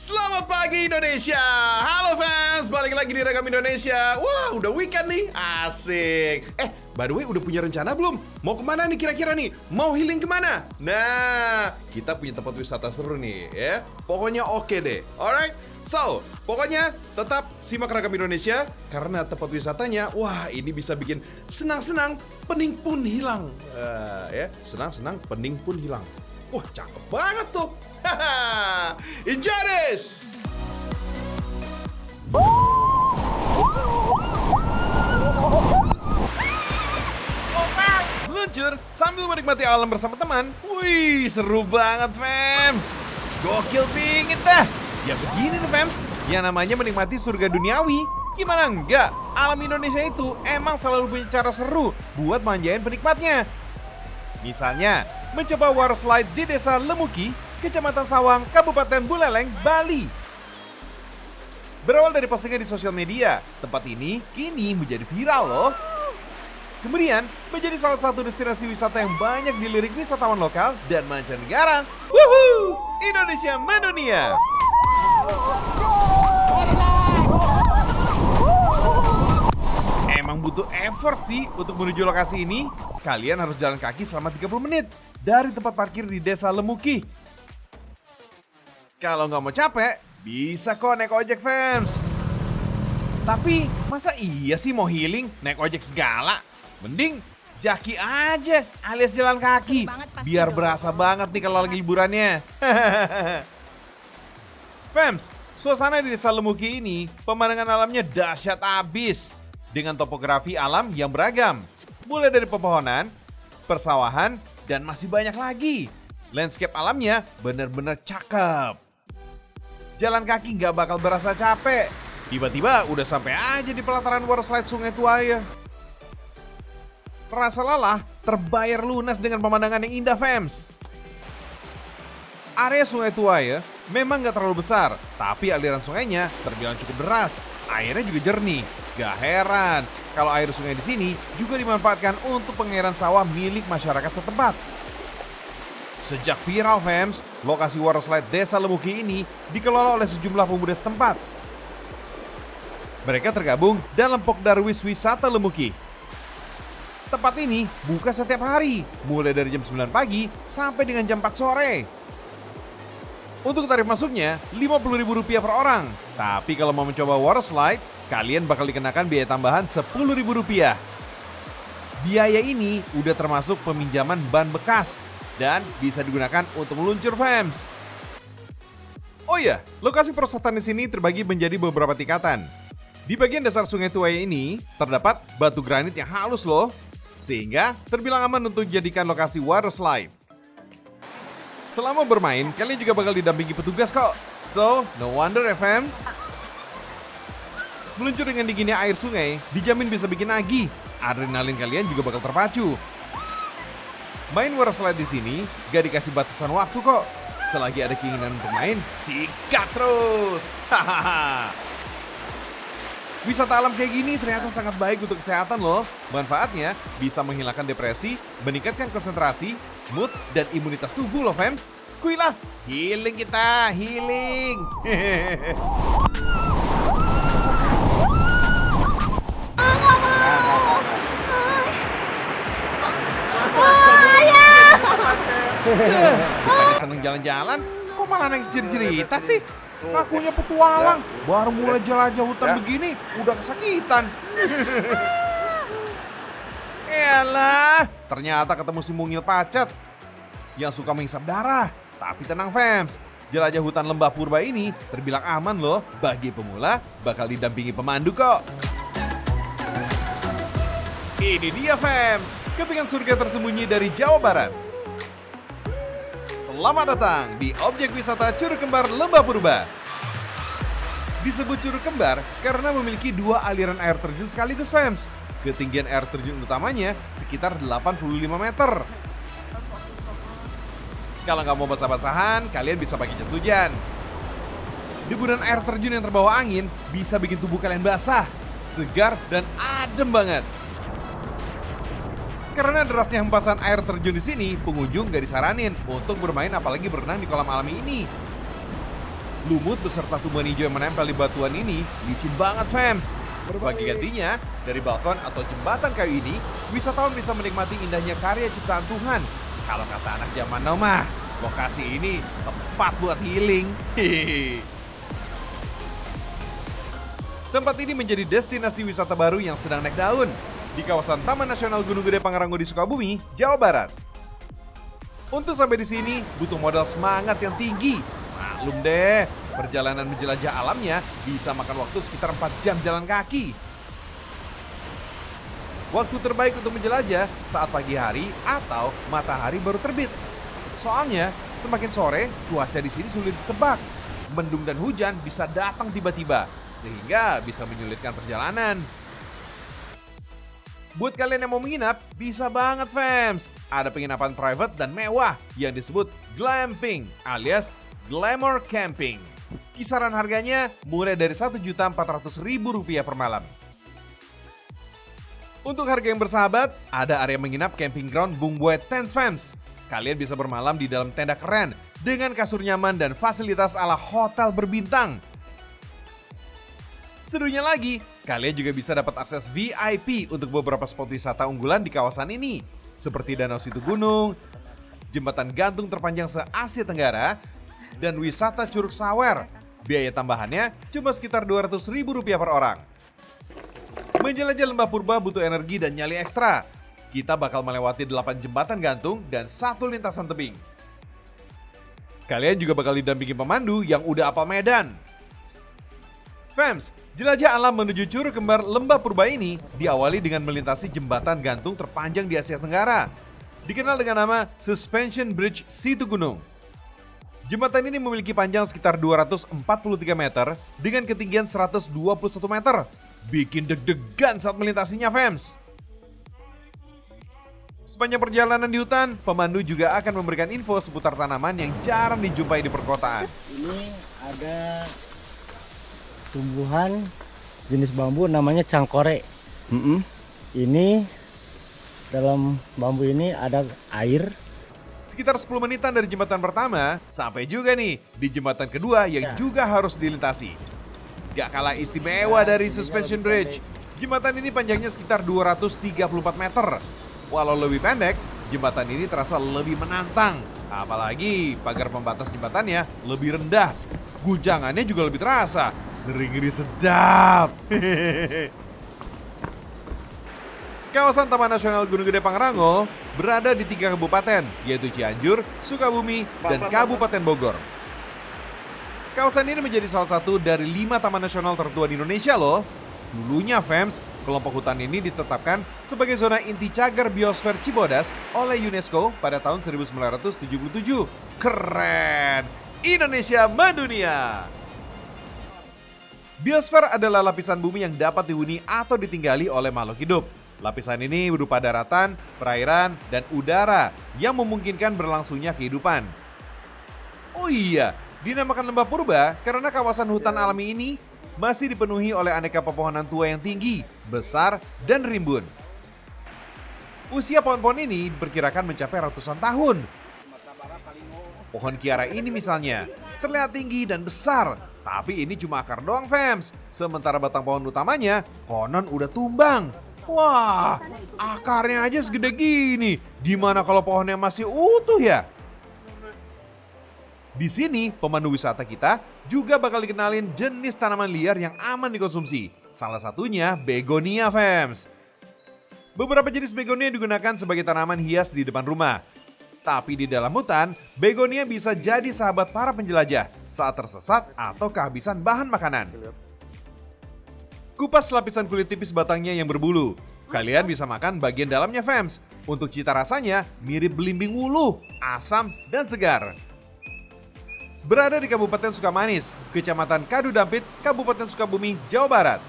Selamat pagi Indonesia. Halo fans, balik lagi di Rekam Indonesia. Wah, udah weekend nih, asik. By the way, udah punya rencana belum? Mau kemana nih kira-kira nih? Mau healing kemana? Nah, kita punya tempat wisata seru nih ya. Pokoknya oke deh, alright? So, pokoknya tetap simak Rekam Indonesia karena tempat wisatanya, wah ini bisa bikin senang-senang, pening pun hilang. Senang-senang, pening pun hilang. Wah, cakep banget tuh. Haha, enjoy this! Meluncur sambil menikmati alam bersama teman. Wih, seru banget, fams. Gokil pingin dah. Ya begini nih, fams. Yang namanya menikmati surga duniawi. Gimana enggak? Alam Indonesia itu emang selalu punya cara seru buat manjain penikmatnya. Misalnya, mencoba water slide di Desa Lemuki, Kecamatan Sawang, Kabupaten Buleleng, Bali. Berawal dari postingan di sosial media, tempat ini kini menjadi viral loh. Kemudian, menjadi salah satu destinasi wisata yang banyak dilirik wisatawan lokal dan mancanegara. Wuhuu! Indonesia mendunia! Emang butuh effort sih untuk menuju lokasi ini. Kalian harus jalan kaki selama 30 menit dari tempat parkir di Desa Lemuki. Kalau nggak mau capek, bisa kok naik ojek, fans. Tapi masa iya sih mau healing naik ojek segala? Mending jaki aja alias jalan kaki. Biar berasa banget nih kalau lagi liburannya. Fams, suasana di Desa Lemuki ini pemandangan alamnya dahsyat abis. Dengan topografi alam yang beragam. Mulai dari pepohonan, persawahan, dan masih banyak lagi. Landscape alamnya benar-benar cakep. Jalan kaki nggak bakal berasa capek. Tiba-tiba udah sampai aja di pelataran water slide Sungai Tuaya. Rasa lelah terbayar lunas dengan pemandangan yang indah, fams. Area Sungai Tuaya memang nggak terlalu besar, tapi aliran sungainya terbilang cukup deras. Airnya juga jernih. Gak heran kalau air sungai di sini juga dimanfaatkan untuk pengairan sawah milik masyarakat setempat. Sejak viral, fams, lokasi water slide Desa Lemuki ini dikelola oleh sejumlah pemuda setempat. Mereka tergabung dalam Pokdarwis Wisata Lemuki. Tempat ini buka setiap hari, mulai dari jam 9 pagi sampai dengan jam 4 sore. Untuk tarif masuknya Rp50.000 per orang. Tapi kalau mau mencoba water slide, kalian bakal dikenakan biaya tambahan Rp10.000. Biaya ini udah termasuk peminjaman ban bekas dan bisa digunakan untuk meluncur, fams. Oh iya, lokasi perosotan di sini terbagi menjadi beberapa tingkatan. Di bagian dasar Sungai Tuaya ini terdapat batu granit yang halus loh, sehingga terbilang aman untuk dijadikan lokasi water slide. Selama bermain, kalian juga bakal didampingi petugas kok. So, no wonder ya, fams. Meluncur dengan dinginnya air sungai, dijamin bisa bikin nagih. Adrenalin kalian juga bakal terpacu. Main water slide di sini gak dikasih batasan waktu kok. Selagi ada keinginan untuk main, sikat terus. Hahaha. Wisata alam kayak gini ternyata sangat baik untuk kesehatan loh. Manfaatnya bisa menghilangkan depresi, meningkatkan konsentrasi, mood, dan imunitas tubuh loh, fams. Kuilah, healing kita, healing. Bukannya seneng jalan-jalan, kok malah nangis cerita sih? Ngakunya petualang, baru mulai jelajah hutan begini, udah kesakitan. Eyalah, ternyata ketemu si mungil pacet yang suka menghisap darah. Tapi tenang, fams, jelajah hutan lembah purba ini terbilang aman loh. Bagi pemula, bakal didampingi pemandu kok. Ini dia, fams, kepingan surga tersembunyi dari Jawa Barat. Selamat datang di objek wisata Curug Kembar Lembah Purba. Disebut Curug Kembar karena memiliki dua aliran air terjun sekaligus, fams. Ketinggian air terjun utamanya sekitar 85 meter. Kalau nggak mau basah-basahan, kalian bisa pakai jas hujan. Deburan air terjun yang terbawa angin bisa bikin tubuh kalian basah, segar, dan adem banget. Karena derasnya hempasan air terjun di sini, pengunjung gak disaranin untuk bermain apalagi berenang di kolam alami ini. Lumut beserta tumbuhan hijau yang menempel di batuan ini licin banget fams. Sebagai gantinya, dari balkon atau jembatan kayu ini, wisatawan bisa menikmati indahnya karya ciptaan Tuhan. Kalau kata anak zaman now mah, lokasi ini tepat buat healing. Hehehe. Tempat ini menjadi destinasi wisata baru yang sedang naik daun di kawasan Taman Nasional Gunung Gede Pangrango di Sukabumi, Jawa Barat. Untuk sampai di sini butuh modal semangat yang tinggi. Maklum deh, perjalanan menjelajah alamnya bisa makan waktu sekitar 4 jam jalan kaki. Waktu terbaik untuk menjelajah saat pagi hari atau matahari baru terbit. Soalnya semakin sore cuaca di sini sulit ditebak. Mendung dan hujan bisa datang tiba-tiba sehingga bisa menyulitkan perjalanan. Buat kalian yang mau menginap, bisa banget fams. Ada penginapan private dan mewah yang disebut glamping alias glamour camping. Kisaran harganya mulai dari Rp1.400.000 per malam. Untuk harga yang bersahabat, ada area menginap camping ground Bung Boy Tent Fams. Kalian bisa bermalam di dalam tenda keren dengan kasur nyaman dan fasilitas ala hotel berbintang. Serunya lagi, kalian juga bisa dapat akses VIP untuk beberapa spot wisata unggulan di kawasan ini, seperti Danau Situ Gunung, jembatan gantung terpanjang se-Asia Tenggara, dan wisata Curug Sawer. Biaya tambahannya cuma sekitar Rp200.000 per orang. Menjelajah lembah purba butuh energi dan nyali ekstra. Kita bakal melewati 8 jembatan gantung dan 1 lintasan tebing. Kalian juga bakal didampingi pemandu yang udah apal medan. Fams, jelajah alam menuju Curug Kembar Lembah Purba ini diawali dengan melintasi jembatan gantung terpanjang di Asia Tenggara. Dikenal dengan nama Suspension Bridge Situ Gunung. Jembatan ini memiliki panjang sekitar 243 meter dengan ketinggian 121 meter. Bikin deg-degan saat melintasinya fams. Sepanjang perjalanan di hutan, pemandu juga akan memberikan info seputar tanaman yang jarang dijumpai di perkotaan. Ini ada tumbuhan jenis bambu namanya cangkore. Ini dalam bambu ini ada air. Sekitar 10 menitan dari jembatan pertama, sampai juga nih di jembatan kedua yang juga harus dilintasi. Gak kalah istimewa dari Suspension Bridge, jembatan ini panjangnya sekitar 234 meter. Walau lebih pendek, jembatan ini terasa lebih menantang. Apalagi pagar pembatas jembatannya lebih rendah. Guncangannya juga lebih terasa. Ngeri-ngeri sedap. Kawasan Taman Nasional Gunung Gede Pangrango berada di 3 kabupaten, yaitu Cianjur, Sukabumi, dan Kabupaten Bogor. Kawasan ini menjadi salah satu dari 5 taman nasional tertua di Indonesia loh. Dulunya fams, kelompok hutan ini ditetapkan sebagai zona inti cagar biosfer Cibodas oleh UNESCO pada tahun 1977. Keren! Indonesia mendunia! Biosfer adalah lapisan bumi yang dapat dihuni atau ditinggali oleh makhluk hidup. Lapisan ini berupa daratan, perairan, dan udara yang memungkinkan berlangsungnya kehidupan. Oh iya, dinamakan lembah purba karena kawasan hutan alami ini masih dipenuhi oleh aneka pepohonan tua yang tinggi, besar, dan rimbun. Usia pohon-pohon ini diperkirakan mencapai ratusan tahun. Pohon kiara ini misalnya terlihat tinggi dan besar, tapi ini cuma akar doang fams. Sementara batang pohon utamanya konon udah tumbang. Wah, akarnya aja segede gini. Gimana kalau pohonnya masih utuh ya? Di sini, pemandu wisata kita juga bakal dikenalin jenis tanaman liar yang aman dikonsumsi. Salah satunya begonia fams. Beberapa jenis begonia digunakan sebagai tanaman hias di depan rumah. Tapi di dalam hutan, begonia bisa jadi sahabat para penjelajah saat tersesat atau kehabisan bahan makanan. Kupas lapisan kulit tipis batangnya yang berbulu. Kalian bisa makan bagian dalamnya fams. Untuk cita rasanya mirip belimbing wuluh, asam, dan segar. Berada di Kabupaten Sukamanis, Kecamatan Kadu Dampit, Kabupaten Sukabumi, Jawa Barat.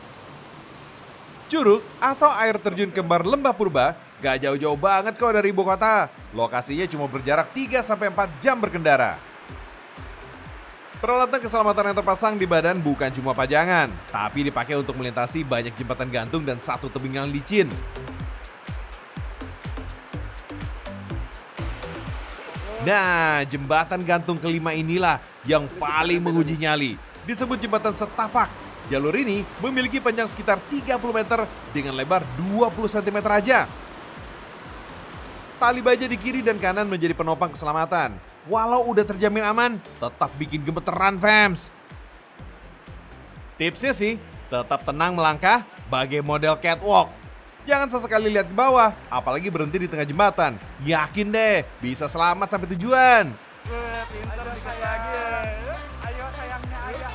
Curug atau air terjun Kembar Lembah Purba gak jauh-jauh banget kok dari ibu kota. Lokasinya cuma berjarak 3-4 jam berkendara. Peralatan keselamatan yang terpasang di badan bukan cuma pajangan, tapi dipakai untuk melintasi banyak jembatan gantung dan satu tebing yang licin. Nah, jembatan gantung kelima inilah yang paling menguji nyali. Disebut jembatan setapak. Jalur ini memiliki panjang sekitar 30 meter dengan lebar 20 cm aja. Tali baja di kiri dan kanan menjadi penopang keselamatan. Walau udah terjamin aman, tetap bikin gemeteran, fams. Tipsnya sih, tetap tenang melangkah bagai model catwalk. Jangan sesekali lihat ke bawah, apalagi berhenti di tengah jembatan. Yakin deh, bisa selamat sampai tujuan. Pintar sayangnya. Ayo sayangnya ayah.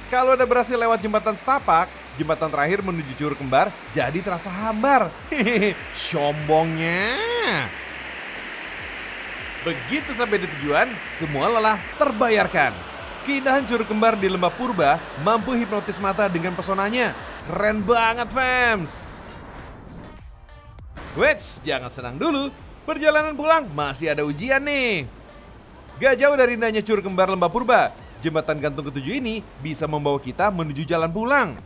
Kalau udah berhasil lewat jembatan setapak, jembatan terakhir menuju Curug Kembar jadi terasa hambar. Hehehe, sombongnya. Begitu sampai di tujuan, semua lelah terbayarkan. Keindahan Curug Kembar di Lembah Purba mampu hipnotis mata dengan pesonanya. Keren banget, fams. Wets, jangan senang dulu. Perjalanan pulang masih ada ujian nih. Gak jauh dari indahnya Curug Kembar Lembah Purba, jembatan gantung ketujuh ini bisa membawa kita menuju jalan pulang.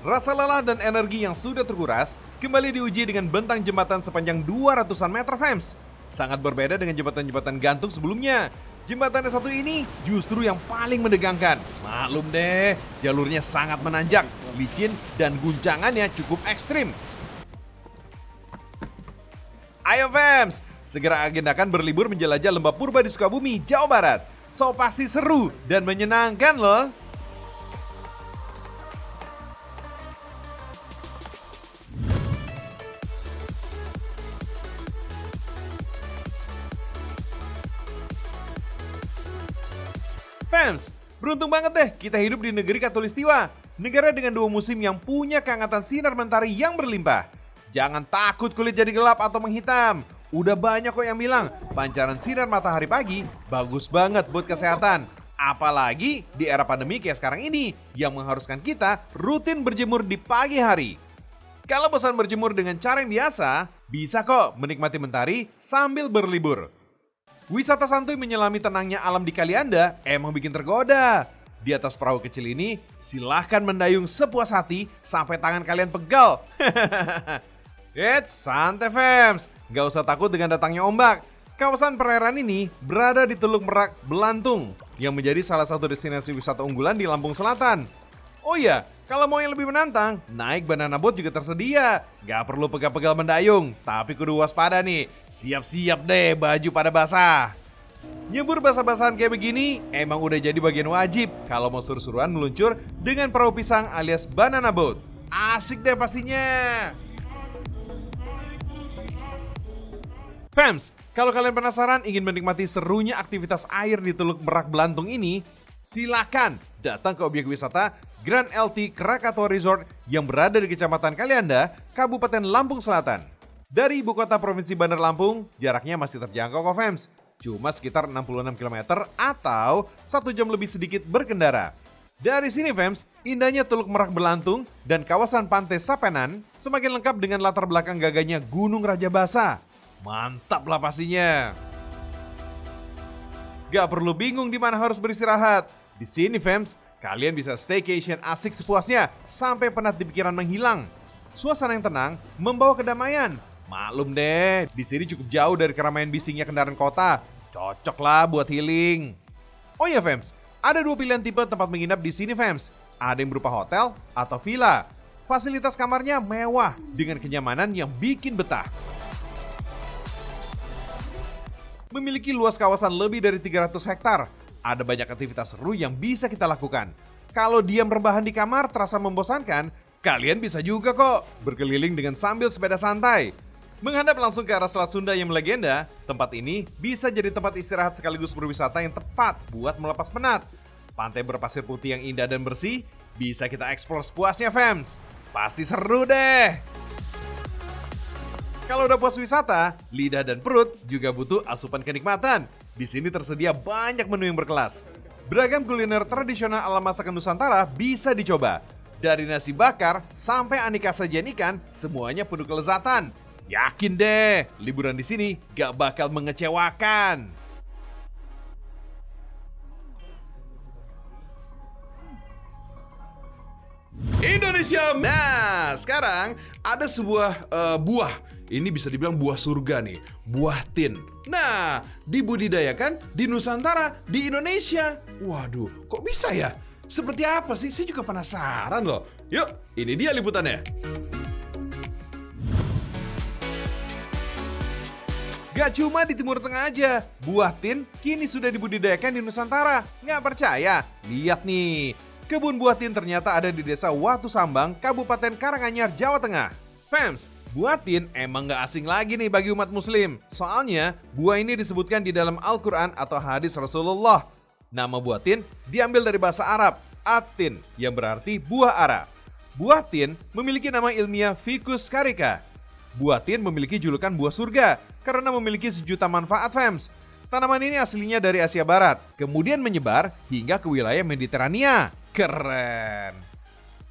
Rasa lelah dan energi yang sudah terkuras kembali diuji dengan bentang jembatan sepanjang 200-an meter, fams. Sangat berbeda dengan jembatan-jembatan gantung sebelumnya. Jembatan yang satu ini justru yang paling menegangkan. Maklum deh, jalurnya sangat menanjak, licin, dan guncangannya cukup ekstrim. Ayo fams, segera agendakan berlibur menjelajah Lembah Purba di Sukabumi, Jawa Barat. So pasti seru dan menyenangkan loh. Fans, beruntung banget deh kita hidup di negeri Katulistiwa. Negara dengan dua musim yang punya kehangatan sinar mentari yang berlimpah. Jangan takut kulit jadi gelap atau menghitam. Udah banyak kok yang bilang, pancaran sinar matahari pagi bagus banget buat kesehatan. Apalagi di era pandemi kayak sekarang ini, yang mengharuskan kita rutin berjemur di pagi hari. Kalau bosan berjemur dengan cara yang biasa, bisa kok menikmati mentari sambil berlibur. Wisata santuy menyelami tenangnya alam di Kalianda emang bikin tergoda. Di atas perahu kecil ini, silahkan mendayung sepuas hati sampai tangan kalian pegal. Santai fams, gak usah takut dengan datangnya ombak. Kawasan perairan ini berada di Teluk Merak, Belantung, yang menjadi salah satu destinasi wisata unggulan di Lampung Selatan. Oh iya, kalau mau yang lebih menantang, naik banana boat juga tersedia. Gak perlu pegal-pegal mendayung, tapi kudu waspada nih. Siap-siap deh baju pada basah. Nyebur basah-basahan kayak begini emang udah jadi bagian wajib kalau mau seru-seruan meluncur dengan perahu pisang alias banana boat. Asik deh pastinya. Fams, kalau kalian penasaran ingin menikmati serunya aktivitas air di Teluk Merak Belantung ini, silakan datang ke objek wisata Grand LT Krakatau Resort yang berada di Kecamatan Kalianda, Kabupaten Lampung Selatan. Dari ibu kota Provinsi Bandar Lampung, jaraknya masih terjangkau kok fams. Cuma sekitar 66 km atau 1 jam lebih sedikit berkendara. Dari sini fams, indahnya Teluk Merak Belantung dan kawasan Pantai Sapenan semakin lengkap dengan latar belakang gagahnya Gunung Raja Basa. Mantap lah pastinya. Gak perlu bingung di mana harus beristirahat. Di sini fams, kalian bisa staycation asik sepuasnya sampai penat di pikiran menghilang. Suasana yang tenang membawa kedamaian. Maklum deh, di sini cukup jauh dari keramaian bisingnya kendaraan kota. Cocok lah buat healing. Oh ya fams, ada dua pilihan tipe tempat menginap di sini fams. Ada yang berupa hotel atau villa. Fasilitas kamarnya mewah dengan kenyamanan yang bikin betah. Memiliki luas kawasan lebih dari 300 hektar. Ada banyak aktivitas seru yang bisa kita lakukan. Kalau diam rebahan di kamar terasa membosankan, kalian bisa juga kok berkeliling dengan sambil sepeda santai. Menghadap langsung ke arah Selat Sunda yang melegenda, tempat ini bisa jadi tempat istirahat sekaligus berwisata yang tepat buat melepas penat. Pantai berpasir putih yang indah dan bersih, bisa kita eksplor sepuasnya fams. Pasti seru deh. Kalau udah puas wisata, lidah dan perut juga butuh asupan kenikmatan. Di sini tersedia banyak menu yang berkelas. Beragam kuliner tradisional ala masakan Nusantara bisa dicoba. Dari nasi bakar sampai aneka sajian ikan, semuanya penuh kelezatan. Yakin deh, liburan di sini gak bakal mengecewakan. Indonesia. Nah, sekarang ada sebuah buah. Ini bisa dibilang buah surga nih, buah tin. Nah, dibudidayakan di Nusantara, di Indonesia. Waduh, kok bisa ya? Seperti apa sih? Saya juga penasaran loh. Yuk, ini dia liputannya. Gak cuma di Timur Tengah aja, buah tin kini sudah dibudidayakan di Nusantara. Nggak percaya? Lihat nih, kebun buah tin ternyata ada di desa Watu Sambang, Kabupaten Karanganyar, Jawa Tengah. Fams, buah tin emang gak asing lagi nih bagi umat muslim. Soalnya, buah ini disebutkan di dalam Al-Quran atau hadis Rasulullah. Nama buah tin diambil dari bahasa Arab, atin, yang berarti buah ara. Buah tin memiliki nama ilmiah Ficus carica. Buah tin memiliki julukan buah surga karena memiliki sejuta manfaat, fams. Tanaman ini aslinya dari Asia Barat, kemudian menyebar hingga ke wilayah Mediterania. Keren!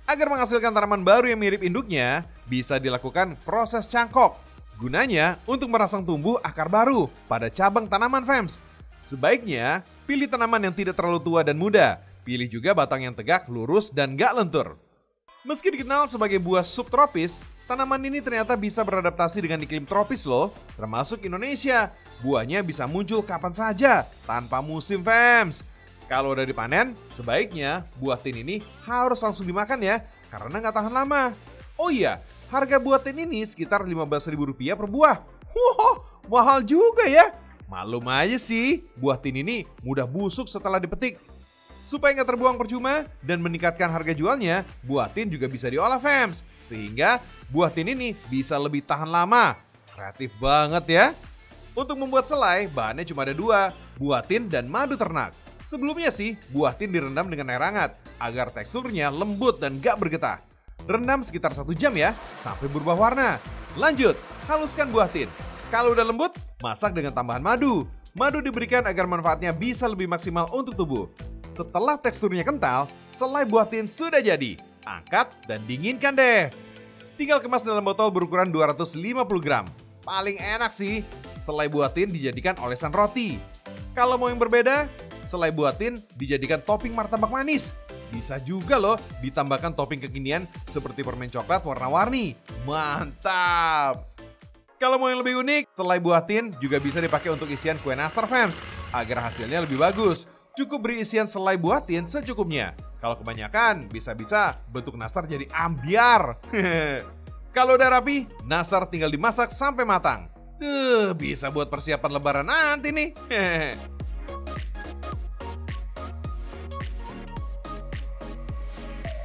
Agar menghasilkan tanaman baru yang mirip induknya, bisa dilakukan proses cangkok. Gunanya untuk merangsang tumbuh akar baru pada cabang tanaman, fams. Sebaiknya, pilih tanaman yang tidak terlalu tua dan muda. Pilih juga batang yang tegak, lurus, dan gak lentur. Meski dikenal sebagai buah subtropis, tanaman ini ternyata bisa beradaptasi dengan iklim tropis loh, termasuk Indonesia. Buahnya bisa muncul kapan saja, tanpa musim, fams. Kalau udah dipanen, sebaiknya buah tin ini harus langsung dimakan ya, karena nggak tahan lama. Oh iya, harga buah tin ini sekitar Rp15.000 per buah. Wah, mahal juga ya. Malum aja sih, buah tin ini mudah busuk setelah dipetik. Supaya nggak terbuang percuma dan meningkatkan harga jualnya, buah tin juga bisa diolah, fams. Sehingga buah tin ini bisa lebih tahan lama. Kreatif banget ya. Untuk membuat selai, bahannya cuma ada dua, buah tin dan madu ternak. Sebelumnya sih, buah tin direndam dengan air hangat agar teksturnya lembut dan gak bergetah. Rendam sekitar 1 jam ya, sampai berubah warna. Lanjut, haluskan buah tin. Kalau udah lembut, masak dengan tambahan madu. Madu diberikan agar manfaatnya bisa lebih maksimal untuk tubuh. Setelah teksturnya kental, selai buah tin sudah jadi. Angkat dan dinginkan deh. Tinggal kemas dalam botol berukuran 250 gram. Paling enak sih, selai buah tin dijadikan olesan roti. Kalau mau yang berbeda, selai buah tin dijadikan topping martabak manis. Bisa juga loh ditambahkan topping kekinian seperti permen coklat warna-warni. Mantap! Kalau mau yang lebih unik, selai buah tin juga bisa dipakai untuk isian kue nastar, fams. Agar hasilnya lebih bagus, cukup beri isian selai buah tin secukupnya. Kalau kebanyakan, bisa-bisa bentuk nastar jadi ambiar. Kalau udah rapi, nastar tinggal dimasak sampai matang. Bisa buat persiapan lebaran nanti nih.